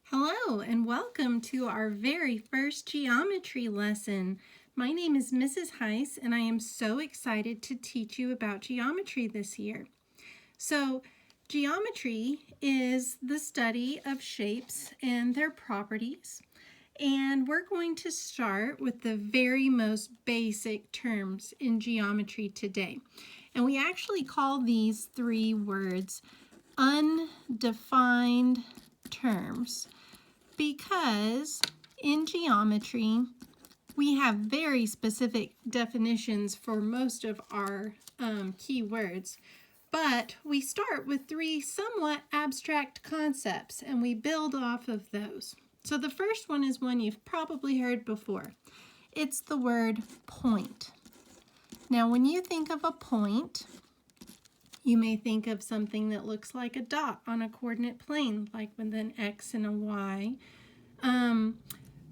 Hello and welcome to our very first geometry lesson. My name is Mrs. Heiss and I am so excited to teach you about geometry this year. So geometry is the study of shapes and their properties, and we're going to start with the very most basic terms in geometry today. And we actually call these three words undefined terms, because in geometry we have very specific definitions for most of our key words, but we start with three somewhat abstract concepts and we build off of those. So the first one is one you've probably heard before. It's the word point. Now when you think of a point, you may think of something that looks like a dot on a coordinate plane, like with an X and a Y.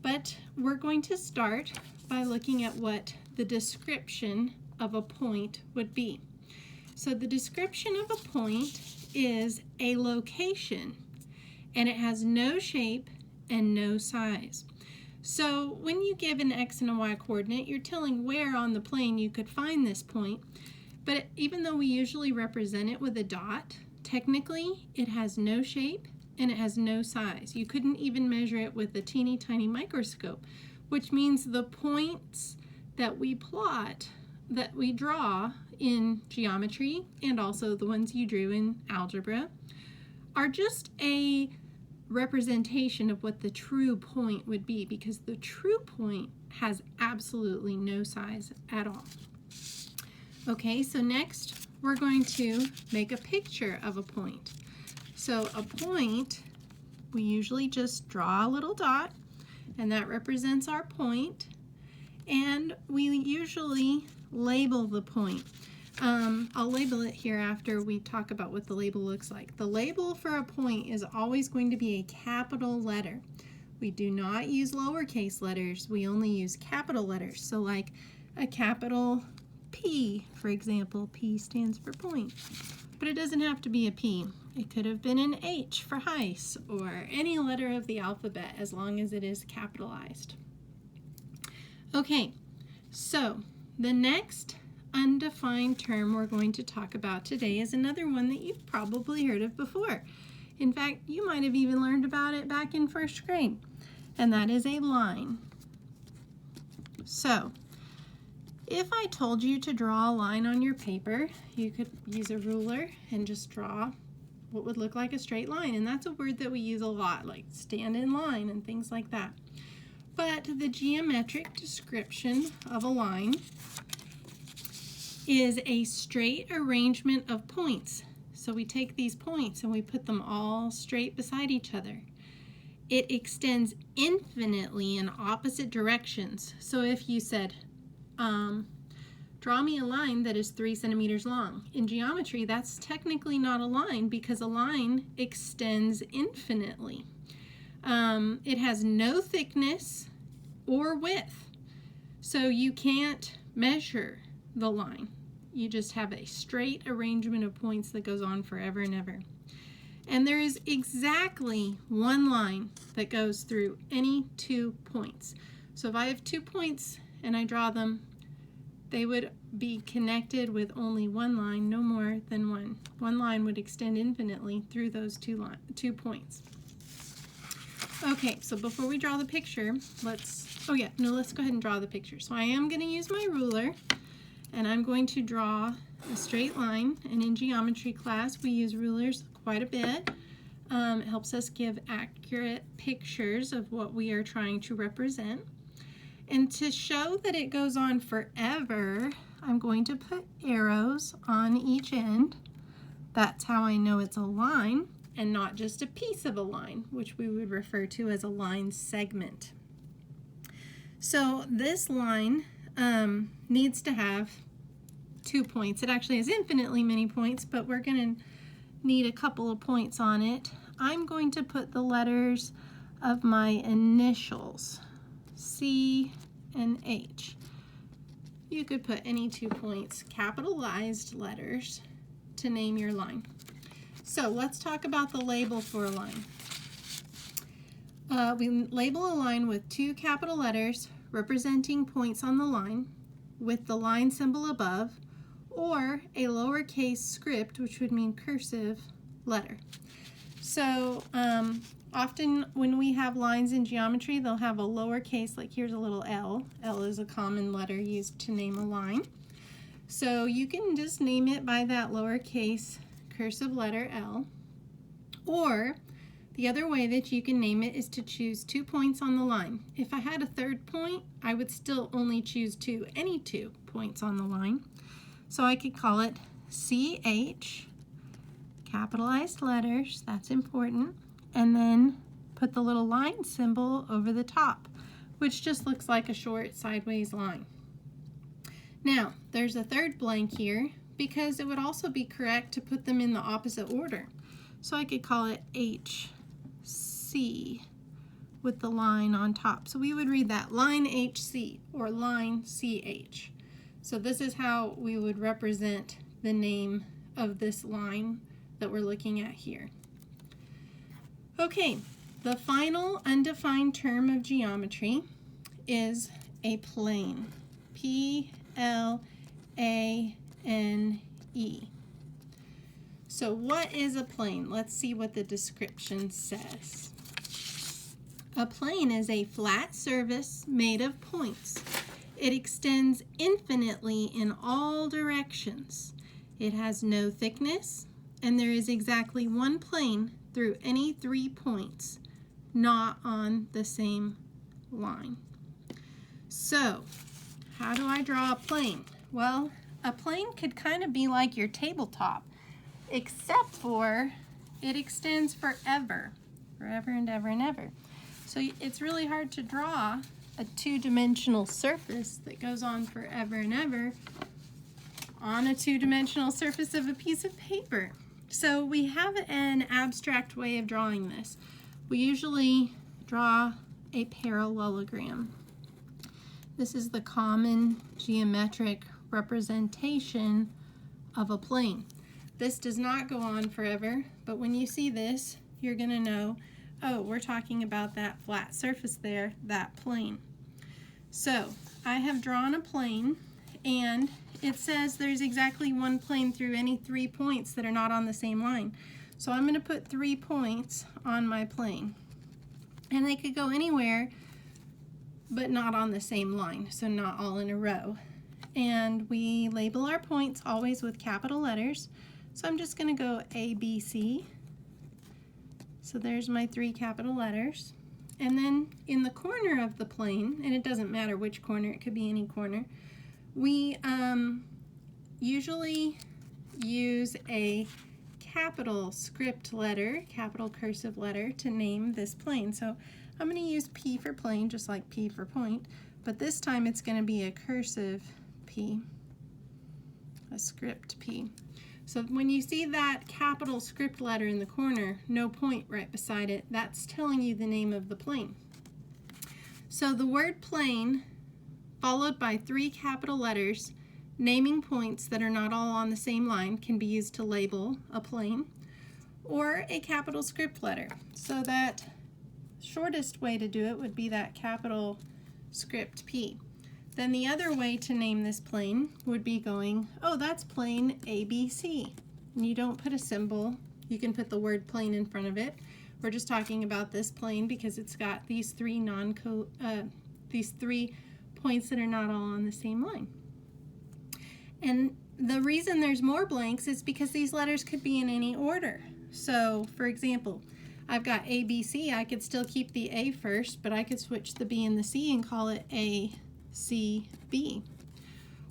But we're going to start by looking at what the description of a point would be. So the description of a point is a location, and it has no shape and no size. So when you give an X and a Y coordinate, you're telling where on the plane you could find this point. But even though we usually represent it with a dot, technically it has no shape and it has no size. You couldn't even measure it with a teeny tiny microscope, which means the points that we plot, that we draw in geometry, and also the ones you drew in algebra, are just a representation of what the true point would be, because the true point has absolutely no size at all. Okay, so next we're going to make a picture of a point. So a point, we usually just draw a little dot, and that represents our point, and we usually label the point. I'll label it here after we talk about what the label looks like. The label for a point is always going to be a capital letter. We do not use lowercase letters, we only use capital letters. So like a capital P, for example. P stands for point. But it doesn't have to be a P. It could have been an H for Heiss, or any letter of the alphabet, as long as it is capitalized. Okay, so the next undefined term we're going to talk about today is another one that you've probably heard of before. In fact, you might have even learned about it back in first grade, and that is a line. So if I told you to draw a line on your paper, you could use a ruler and just draw what would look like a straight line. And that's a word that we use a lot, like stand in line and things like that. But the geometric description of a line is a straight arrangement of points. So we take these points and we put them all straight beside each other. It extends infinitely in opposite directions. So if you said, draw me a line that is 3 centimeters long. In geometry, that's technically not a line, because a line extends infinitely. It has no thickness or width, so you can't measure the line. You just have a straight arrangement of points that goes on forever and ever. And there is exactly one line that goes through any 2 points. So if I have 2 points and I draw them, they would be connected with only one line, no more than one. One line would extend infinitely through those 2 points. Okay, so before we draw the picture, let's go ahead and draw the picture. So I am going to use my ruler, and I'm going to draw a straight line. And in geometry class, we use rulers quite a bit. It helps us give accurate pictures of what we are trying to represent. And to show that it goes on forever, I'm going to put arrows on each end. That's how I know it's a line and not just a piece of a line, which we would refer to as a line segment. So this line needs to have 2 points. It actually has infinitely many points, but we're going to need a couple of points on it. I'm going to put the letters of my initials, C and H. You could put any 2 points, capitalized letters, to name your line. So let's talk about the label for a line. We label a line with 2 capital letters representing points on the line with the line symbol above, or a lowercase script, which would mean cursive, letter. So often when we have lines in geometry, they'll have a lowercase, like here's a little L. L is a common letter used to name a line. So you can just name it by that lowercase cursive letter L. Or the other way that you can name it is to choose 2 points on the line. If I had a third point, I would still only choose any 2 points on the line. So I could call it CH, capitalized letters, that's important, and then put the little line symbol over the top, which just looks like a short sideways line. Now, there's a third blank here because it would also be correct to put them in the opposite order. So I could call it HC with the line on top. So we would read that line HC or line CH. So this is how we would represent the name of this line that we're looking at here. Okay, the final undefined term of geometry is a plane. P-L-A-N-E. So what is a plane? Let's see what the description says. A plane is a flat surface made of points. It extends infinitely in all directions. It has no thickness, and there is exactly one plane through any 3 points, not on the same line. So, how do I draw a plane? Well, a plane could kind of be like your tabletop, except for it extends forever and ever and ever. So it's really hard to draw a 2-dimensional surface that goes on forever and ever on a 2-dimensional surface of a piece of paper. So we have an abstract way of drawing this. We usually draw a parallelogram. This is the common geometric representation of a plane. This does not go on forever, but when you see this, you're going to know, oh, we're talking about that flat surface there, that plane. So I have drawn a plane, and it says there's exactly one plane through any 3 points that are not on the same line. So I'm going to put 3 points on my plane. And they could go anywhere, but not on the same line, so not all in a row. And we label our points always with capital letters. So I'm just going to go A, B, C. So there's my 3 capital letters. And then in the corner of the plane, and it doesn't matter which corner, it could be any corner, we usually use a capital script letter, capital cursive letter, to name this plane. So I'm going to use P for plane, just like P for point, but this time it's going to be a cursive P, a script P. So when you see that capital script letter in the corner, no point right beside it, that's telling you the name of the plane. So the word plane, followed by 3 capital letters, naming points that are not all on the same line, can be used to label a plane, or a capital script letter. So that shortest way to do it would be that capital script P. Then the other way to name this plane would be going, oh, that's plane ABC. And you don't put a symbol. You can put the word plane in front of it. We're just talking about this plane because it's got these 3 points that are not all on the same line. And the reason there's more blanks is because these letters could be in any order. So, for example, I've got ABC. I could still keep the A first, but I could switch the B and the C and call it A, C, B.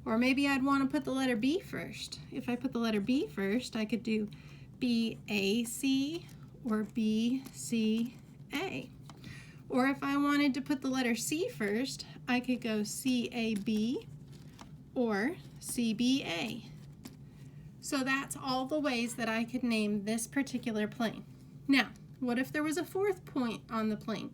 Or maybe I'd want to put the letter B first. If I put the letter B first, I could do B, A, C, or B, C, A. Or if I wanted to put the letter C first, I could go C, A, B, or C, B, A. So that's all the ways that I could name this particular plane. Now, what if there was a 4th point on the plane?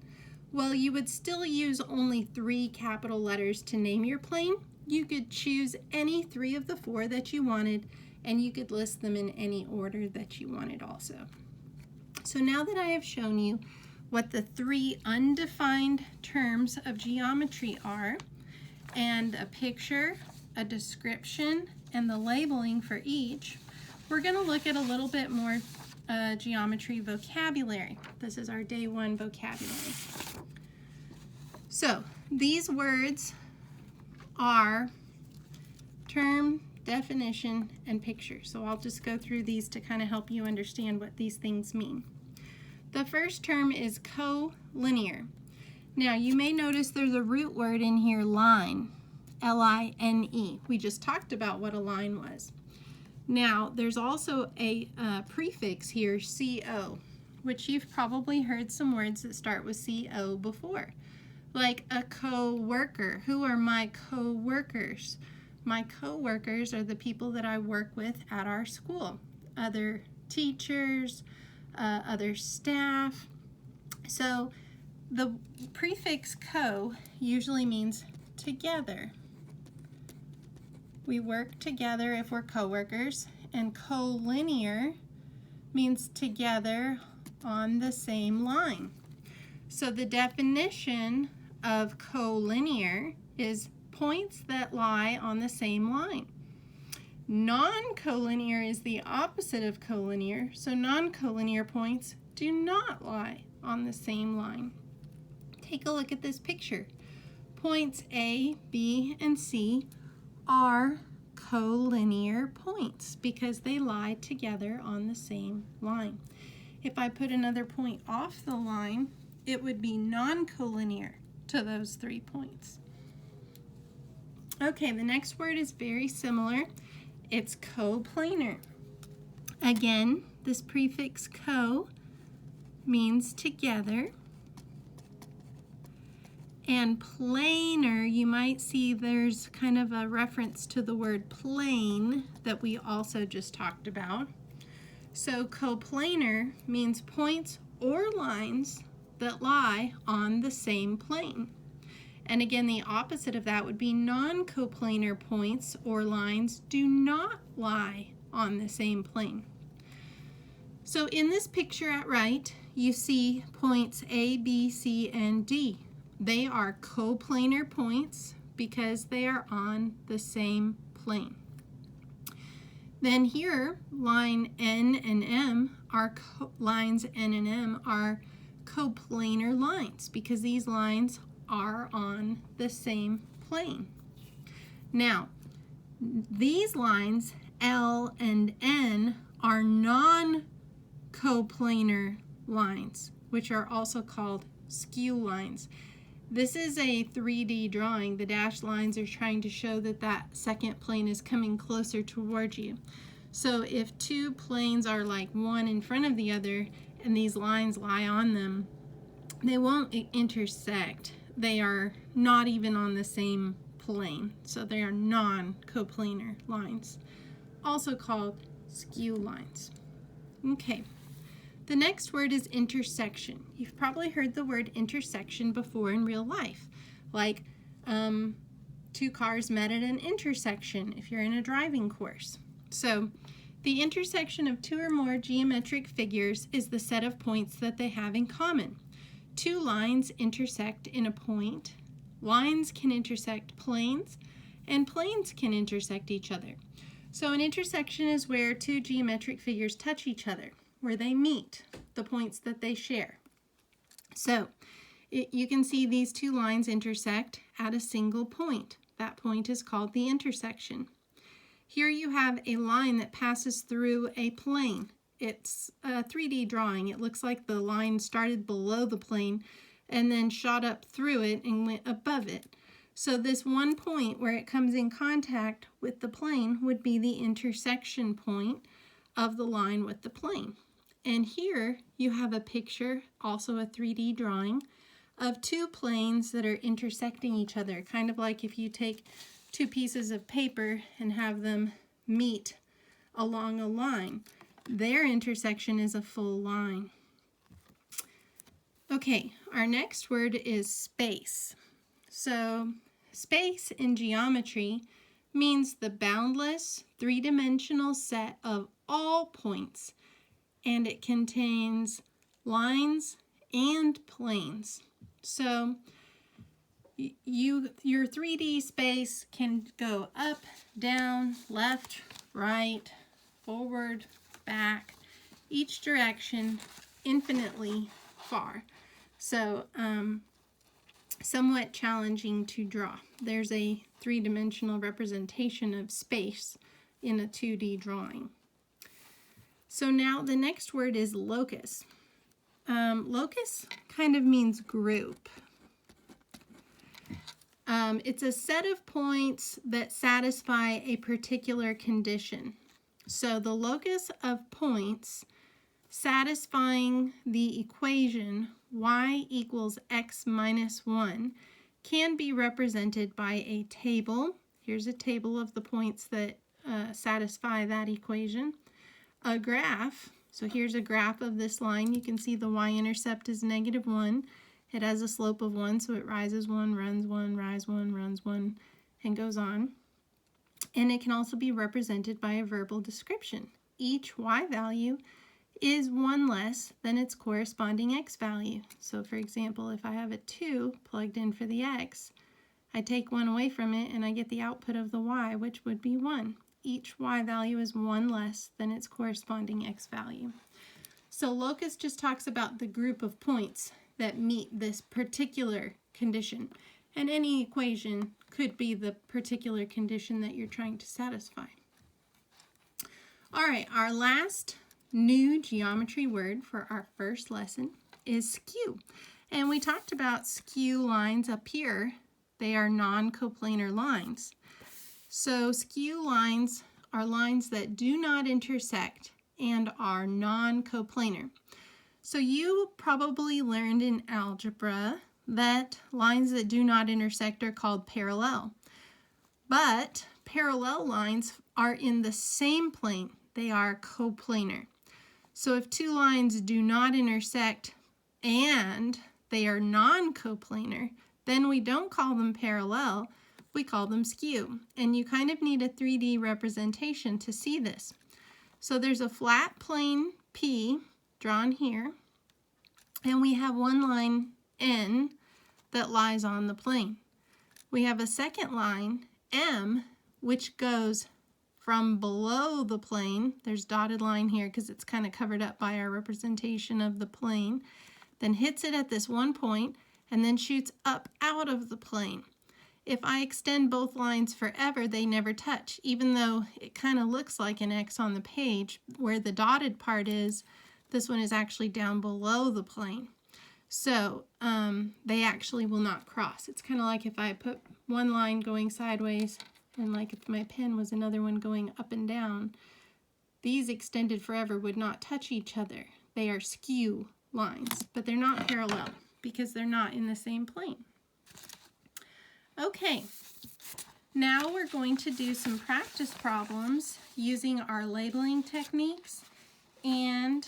Well, you would still use only 3 capital letters to name your plane. You could choose any 3 of the 4 that you wanted, and you could list them in any order that you wanted also. So now that I have shown you what the three undefined terms of geometry are, and a picture, a description, and the labeling for each, we're going to look at a little bit more geometry vocabulary. This is our day one vocabulary. So these words are term, definition, and picture. So I'll just go through these to kind of help you understand what these things mean. The first term is collinear. Now you may notice there's a root word in here, line, L-I-N-E. We just talked about what a line was. Now there's also a prefix here, CO, which you've probably heard some words that start with CO before, like a co-worker. Who are my co-workers? My co-workers are the people that I work with at our school, other teachers, other staff. So the prefix co usually means together. We work together if we're co-workers, and collinear means together on the same line. So the definition of collinear is points that lie on the same line. Non-collinear is the opposite of collinear, so non-collinear points do not lie on the same line. Take a look at this picture. Points A, B, and C are collinear points because they lie together on the same line. If I put another point off the line, it would be non-collinear to those 3 points. Okay, the next word is very similar. It's coplanar. Again, this prefix co means together. And planar, you might see there's kind of a reference to the word plane that we also just talked about. So coplanar means points or lines that lie on the same plane. And again, the opposite of that would be non-coplanar points or lines do not lie on the same plane. So in this picture at right, you see points A, B, C, and D. They are coplanar points because they are on the same plane. Then here, line N and M are lines N and M are coplanar lines because these lines are on the same plane. Now, these lines, L and N, are non-coplanar lines, which are also called skew lines. This is a 3D drawing. The dashed lines are trying to show that that second plane is coming closer towards you. So if two planes are like one in front of the other and these lines lie on them, they won't intersect. They are not even on the same plane. So they are non-coplanar lines, also called skew lines. Okay. The next word is intersection. You've probably heard the word intersection before in real life, like two cars met at an intersection if you're in a driving course. So the intersection of two or more geometric figures is the set of points that they have in common. Two lines intersect in a point. Lines can intersect planes, and planes can intersect each other. So an intersection is where two geometric figures touch each other, where they meet, the points that they share. So you can see these two lines intersect at a single point. That point is called the intersection. Here you have a line that passes through a plane. It's a 3D drawing. It looks like the line started below the plane and then shot up through it and went above it. So this one point where it comes in contact with the plane would be the intersection point of the line with the plane. And here you have a picture, also a 3D drawing, of two planes that are intersecting each other, kind of like if you take two pieces of paper and have them meet along a line. Their intersection is a full line. Okay, our next word is space. So space in geometry means the boundless three-dimensional set of all points, and it contains lines and planes. So your 3D space can go up, down, left, right, forward, back, each direction, infinitely far. So somewhat challenging to draw. There's a three-dimensional representation of space in a 2D drawing. So now the next word is locus. Locus kind of means group. It's a set of points that satisfy a particular condition. So the locus of points satisfying the equation y equals x minus 1 can be represented by a table. Here's a table of the points that satisfy that equation. A graph. So here's a graph of this line. You can see the y-intercept is -1. It has a slope of 1, so it rises 1, runs 1, rises 1, runs 1, and goes on. And it can also be represented by a verbal description. Each y value is 1 less than its corresponding x value. So for example, if I have a 2 plugged in for the x, I take 1 away from it and I get the output of the y, which would be 1. Each y value is 1 less than its corresponding x value. So locus just talks about the group of points that meet this particular condition. And any equation could be the particular condition that you're trying to satisfy. All right, our last new geometry word for our first lesson is skew. And we talked about skew lines up here. They are non-coplanar lines. So skew lines are lines that do not intersect and are non-coplanar. So you probably learned in algebra that lines that do not intersect are called parallel. But parallel lines are in the same plane. They are coplanar. So if two lines do not intersect and they are non-coplanar, then we don't call them parallel, we call them skew. And you kind of need a 3D representation to see this. So there's a flat plane P drawn here, and we have one line N that lies on the plane. We have a second line M which goes from below the plane. There's dotted line here because it's kind of covered up by our representation of the plane, then hits it at this one point and then shoots up out of the plane. If I extend both lines forever, they never touch, even though it kind of looks like an X on the page. Where the dotted part is, this one is actually down below the plane. So they actually will not cross. It's kind of like if I put one line going sideways and like if my pen was another one going up and down, these extended forever would not touch each other. They are skew lines, but they're not parallel because they're not in the same plane. Okay, now we're going to do some practice problems using our labeling techniques and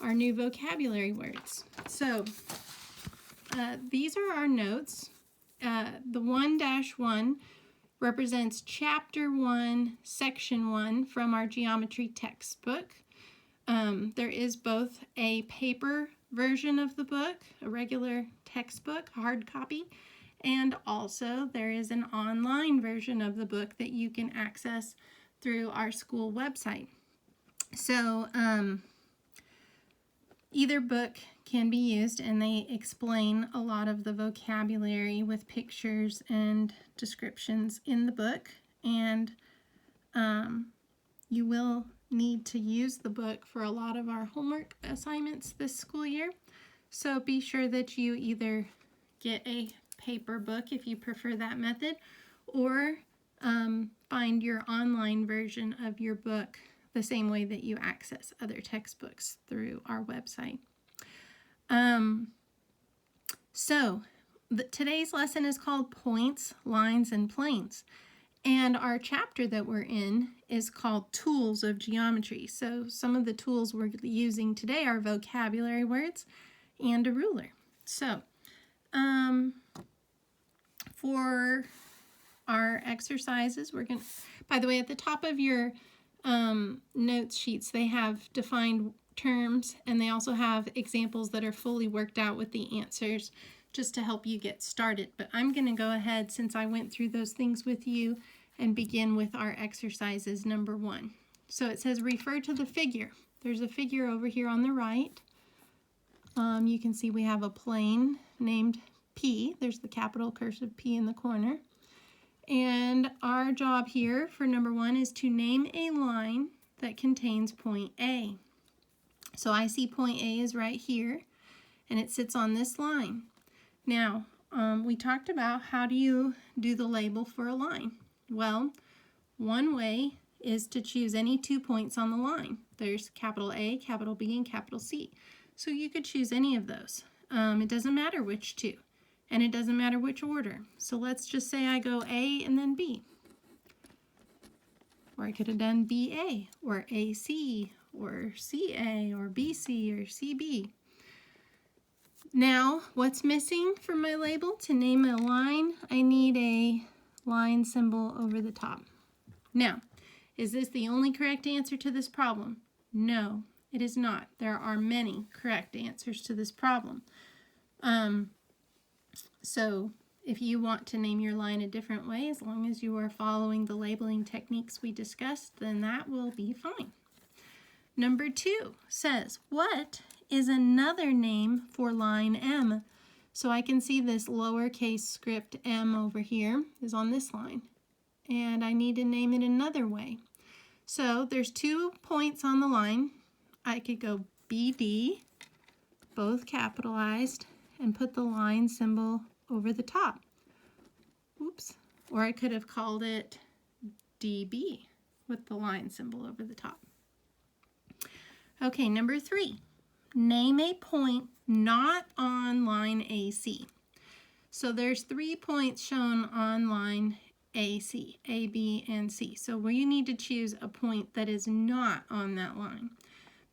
our new vocabulary words. So these are our notes. The 1-1 represents Chapter 1, Section 1 from our geometry textbook. There is both a paper version of the book, a regular textbook, hard copy, and also there is an online version of the book that you can access through our school website. So either book can be used, and they explain a lot of the vocabulary with pictures and descriptions in the book, and you will need to use the book for a lot of our homework assignments this school year. So be sure that you either get a paper book if you prefer that method, or find your online version of your book the same way that you access other textbooks through our website. Today's lesson is called Points, Lines, and Planes. And our chapter that we're in is called Tools of Geometry. So some of the tools we're using today are vocabulary words and a ruler. So for our exercises, we're going to, by the way, at the top of your notes sheets, they have defined terms, and they also have examples that are fully worked out with the answers just to help you get started. But I'm going to go ahead, since I went through those things with you, and begin with our exercises number 1. So it says refer to the figure. There's a figure over here on the right. You can see we have a plane named P. There's the capital cursive P in the corner. And our job here for number 1 is to name a line that contains point A. So I see point A is right here, and it sits on this line. Now, we talked about how do you do the label for a line. Well, one way is to choose any 2 points on the line. There's capital A, capital B, and capital C. So you could choose any of those. It doesn't matter which 2, and it doesn't matter which order. So let's just say I go A and then B. Or I could have done BA, or AC, or CA, or BC, or CB. Now, what's missing for my label? To name a line, I need a line symbol over the top. Now, is this the only correct answer to this problem? No, it is not. There are many correct answers to this problem. So if you want to name your line a different way, as long as you are following the labeling techniques we discussed, then that will be fine. Number 2 says, what is another name for line M? So I can see this lowercase script m over here is on this line, and I need to name it another way. So there's 2 points on the line. I could go BD, both capitalized, and put the line symbol over the top. Oops. Or I could have called it DB with the line symbol over the top. Okay, number 3. Name a point not on line AC. So there's 3 points shown on line AC, A, B, and C. So we need to choose a point that is not on that line.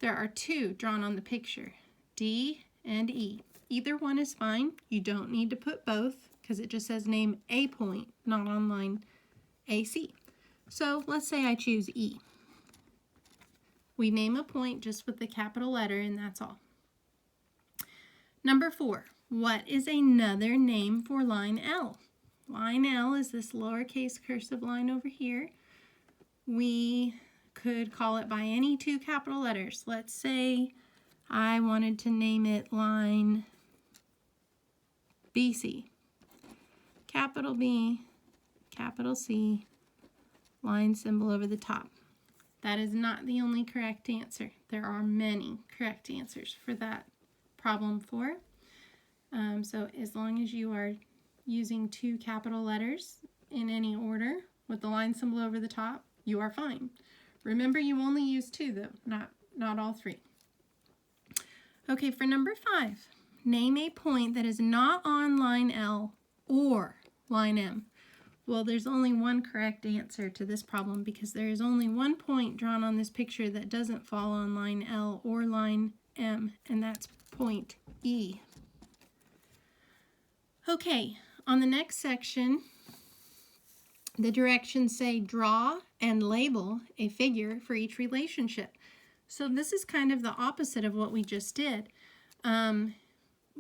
There are 2 drawn on the picture, D and E. Either one is fine. You don't need to put both because it just says name a point not on line AC. So let's say I choose E. We name a point just with the capital letter, and that's all. Number 4, what is another name for line L? Line L is this lowercase cursive line over here. We could call it by any 2 capital letters. Let's say I wanted to name it line BC. Capital B, capital C, line symbol over the top. That is not the only correct answer. There are many correct answers for that problem 4. So as long as you are using 2 capital letters in any order with the line symbol over the top, you are fine. Remember, you only use 2 though, not all 3. Okay, for number 5, name a point that is not on line L or line M. Well, there's only one correct answer to this problem because there is only one point drawn on this picture that doesn't fall on line L or line M, and that's point E. Okay, on the next section, the directions say draw and label a figure for each relationship. So this is kind of the opposite of what we just did.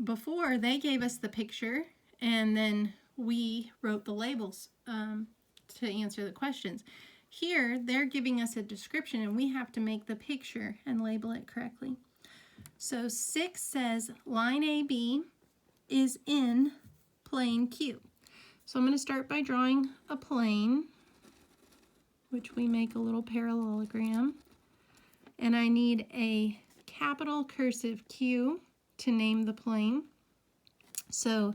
Before, they gave us the picture and then we wrote the labels to answer the questions. Here, they're giving us a description and we have to make the picture and label it correctly. So 6 says line AB is in plane Q. So I'm going to start by drawing a plane, which we make a little parallelogram. And I need a capital cursive Q to name the plane. So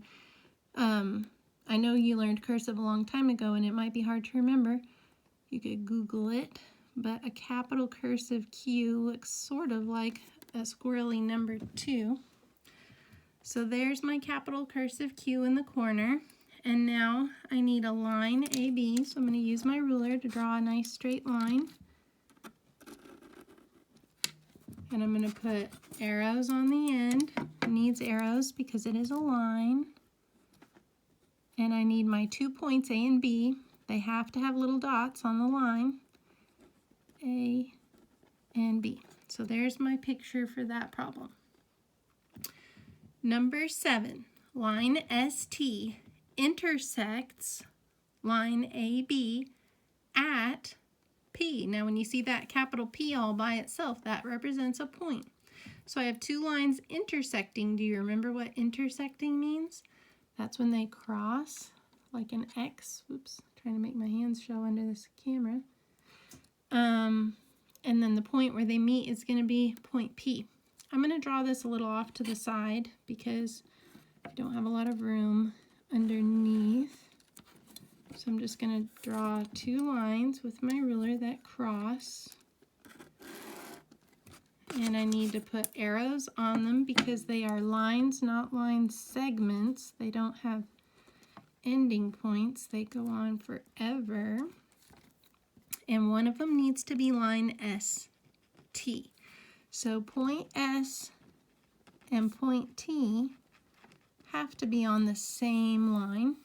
I know you learned cursive a long time ago and it might be hard to remember. You could Google it, but a capital cursive Q looks sort of like a squirrely number 2. So there's my capital cursive Q in the corner. And now I need a line AB, so I'm going to use my ruler to draw a nice straight line. And I'm going to put arrows on the end. It needs arrows because it is a line. And I need my 2 points, A and B. They have to have little dots on the line, A and B. So there's my picture for that problem. Number 7, line ST intersects line AB at P. Now when you see that capital P all by itself, that represents a point. So I have two lines intersecting. Do you remember what intersecting means? That's when they cross, like an X. Oops, trying to make my hands show under this camera. And then the point where they meet is going to be point P. I'm going to draw this a little off to the side because I don't have a lot of room underneath. So I'm just going to draw two lines with my ruler that cross. And I need to put arrows on them because they are lines, not line segments. They don't have ending points. They go on forever. And one of them needs to be line ST. So point S and point T have to be on the same line.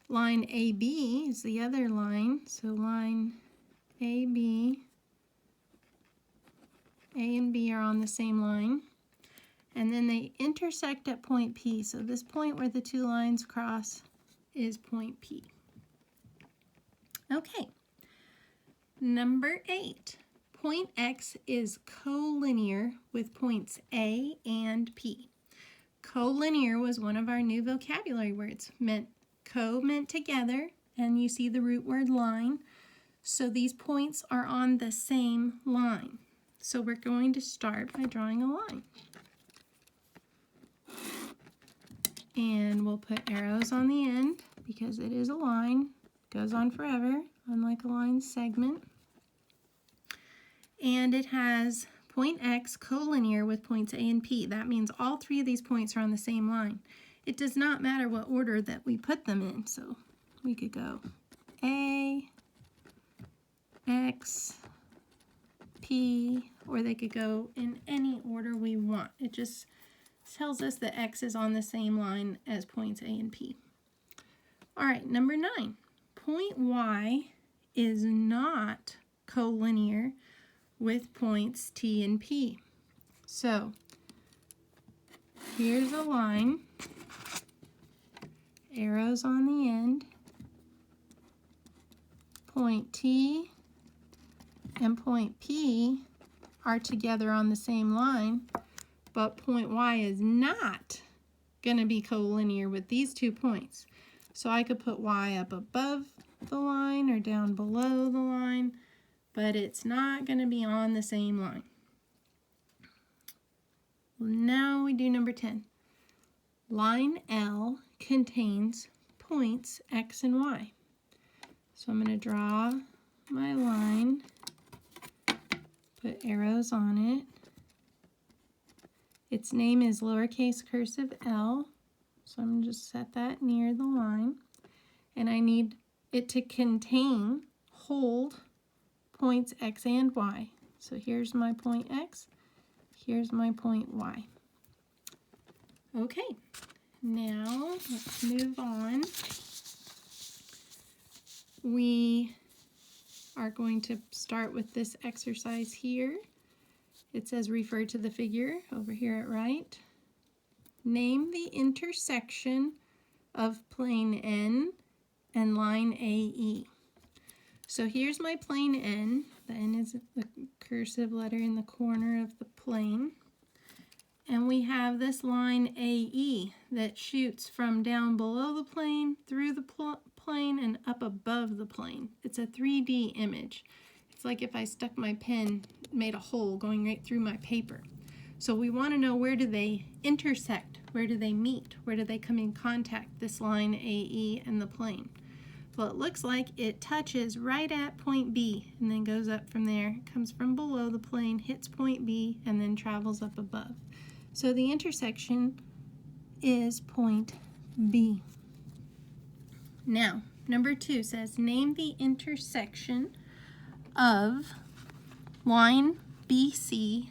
Line AB is the other line, so line AB, A and B are on the same line. And then they intersect at point P, so this point where the two lines cross is point P. Okay, number 8. Point X is collinear with points A and P. Collinear was one of our new vocabulary words. Meant together, and you see the root word line. So these points are on the same line. So we're going to start by drawing a line. And we'll put arrows on the end because it is a line. It goes on forever, unlike a line segment. And it has point X collinear with points A and P. That means all three of these points are on the same line. It does not matter what order that we put them in. So we could go A, X, P, or they could go in any order we want. It just tells us that X is on the same line as points A and P. All right, number 9. Point Y is not collinear with points T and P. So here's a line, arrows on the end, point T and point P are together on the same line, but point Y is not going to be collinear with these 2 points. So I could put Y up above the line or down below the line, but it's not going to be on the same line. Now we do number 10. Line L contains points X and Y. So I'm going to draw my line, put arrows on it. Its name is lowercase cursive l, so I'm going to just set that near the line. And I need it to hold points X and Y. So here's my point X, here's my point Y. Okay, now let's move on. We are going to start with this exercise here. It says refer to the figure over here at right. Name the intersection of plane N and line AE. So here's my plane N. The N is the cursive letter in the corner of the plane. And we have this line AE that shoots from down below the plane, through the plane, and up above the plane. It's a 3D image. It's like if I stuck my pen, made a hole going right through my paper. So we want to know, where do they intersect? Where do they meet? Where do they come in contact, this line AE and the plane? Well, it looks like it touches right at point B and then goes up from there. It comes from below the plane, hits point B, and then travels up above. So the intersection is point B. Now, number 2 says, name the intersection of line BC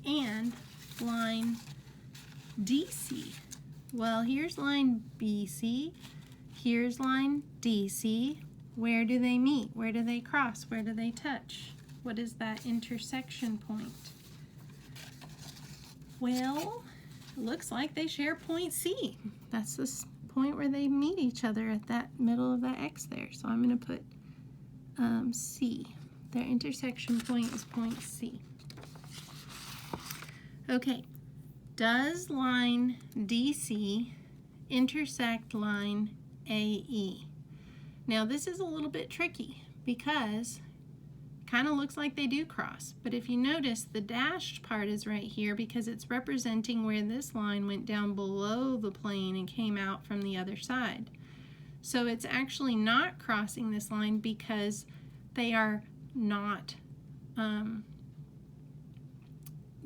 and line DC. Well, here's line BC. Here's line DC. Where do they meet? Where do they cross? Where do they touch? What is that intersection point? Well, it looks like they share point C. That's the point where they meet each other at that middle of that X there. So I'm going to put C. Their intersection point is point C. Okay, does line DC intersect line AE? Now this is a little bit tricky because it kind of looks like they do cross, but if you notice, the dashed part is right here because it's representing where this line went down below the plane and came out from the other side. So it's actually not crossing this line because they are not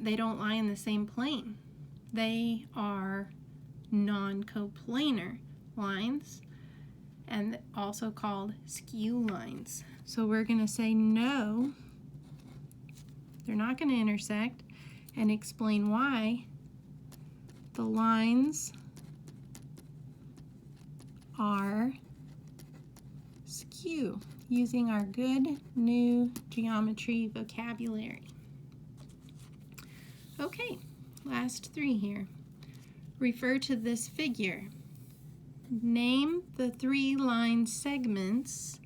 they don't lie in the same plane. They are non-coplanar lines and also called skew lines. So we're going to say no, they're not going to intersect, and explain why. The lines are skew using our good new geometry vocabulary. Okay, last three here. Refer to this figure. Name the three line segments.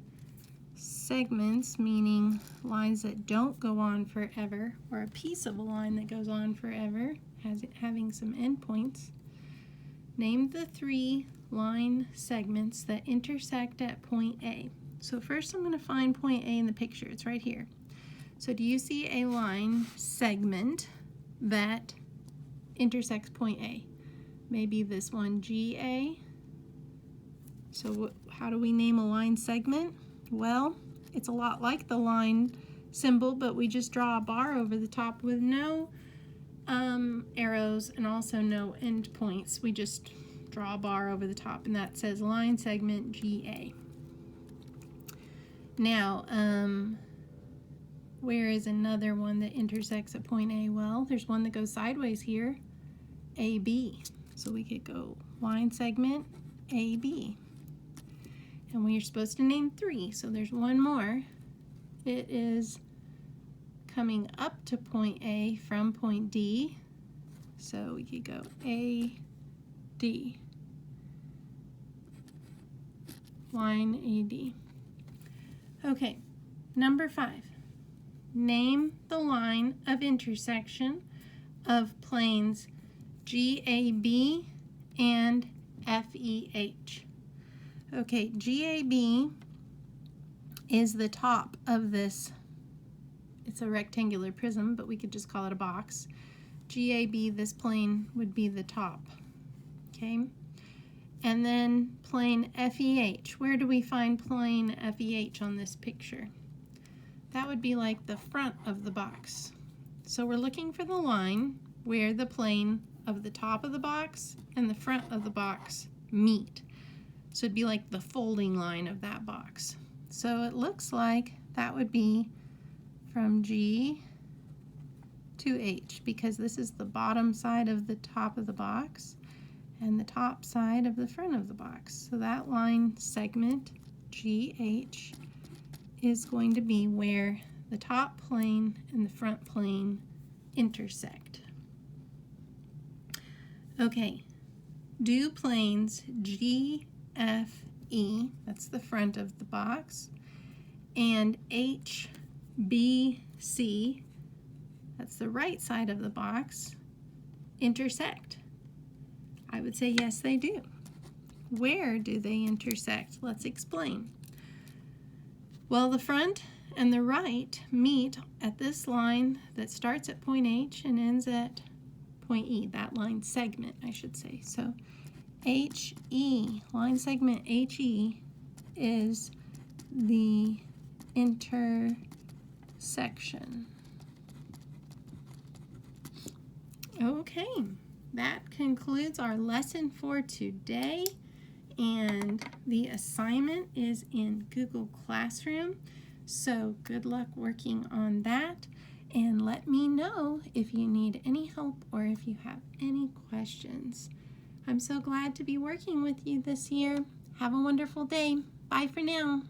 Segments meaning lines that don't go on forever, or a piece of a line that goes on forever, having some endpoints. Name the three line segments that intersect at point A. So first I'm going to find point A in the picture. It's right here. So do you see a line segment that intersects point A? Maybe this one, GA. So how do we name a line segment? Well, it's a lot like the line symbol, but we just draw a bar over the top with no arrows and also no endpoints. We just draw a bar over the top, and that says line segment GA. Now, where is another one that intersects at point A? Well, there's one that goes sideways here, AB. So we could go line segment AB. And we are supposed to name three, so there's one more. It is coming up to point A from point D. So we could go AD. Line AD. Okay, number 5. Name the line of intersection of planes GAB and FEH. Okay, GAB is the top of this. It's a rectangular prism, but we could just call it a box. GAB, this plane, would be the top. Okay, and then plane FEH. Where do we find plane FEH on this picture? That would be like the front of the box. So we're looking for the line where the plane of the top of the box and the front of the box meet. So it'd be like the folding line of that box. So it looks like that would be from G to H, because this is the bottom side of the top of the box and the top side of the front of the box. So that line segment GH is going to be where the top plane and the front plane intersect. Okay, do planes GFE, that's the front of the box, and HBC, that's the right side of the box, intersect? I would say yes, they do. Where do they intersect? Let's explain. Well, the front and the right meet at this line that starts at point H and ends at point E, that line segment, I should say. So HE, line segment HE, is the intersection. Okay, that concludes our lesson for today, and the assignment is in Google Classroom. So good luck working on that, and let me know if you need any help or if you have any questions. I'm so glad to be working with you this year. Have a wonderful day. Bye for now.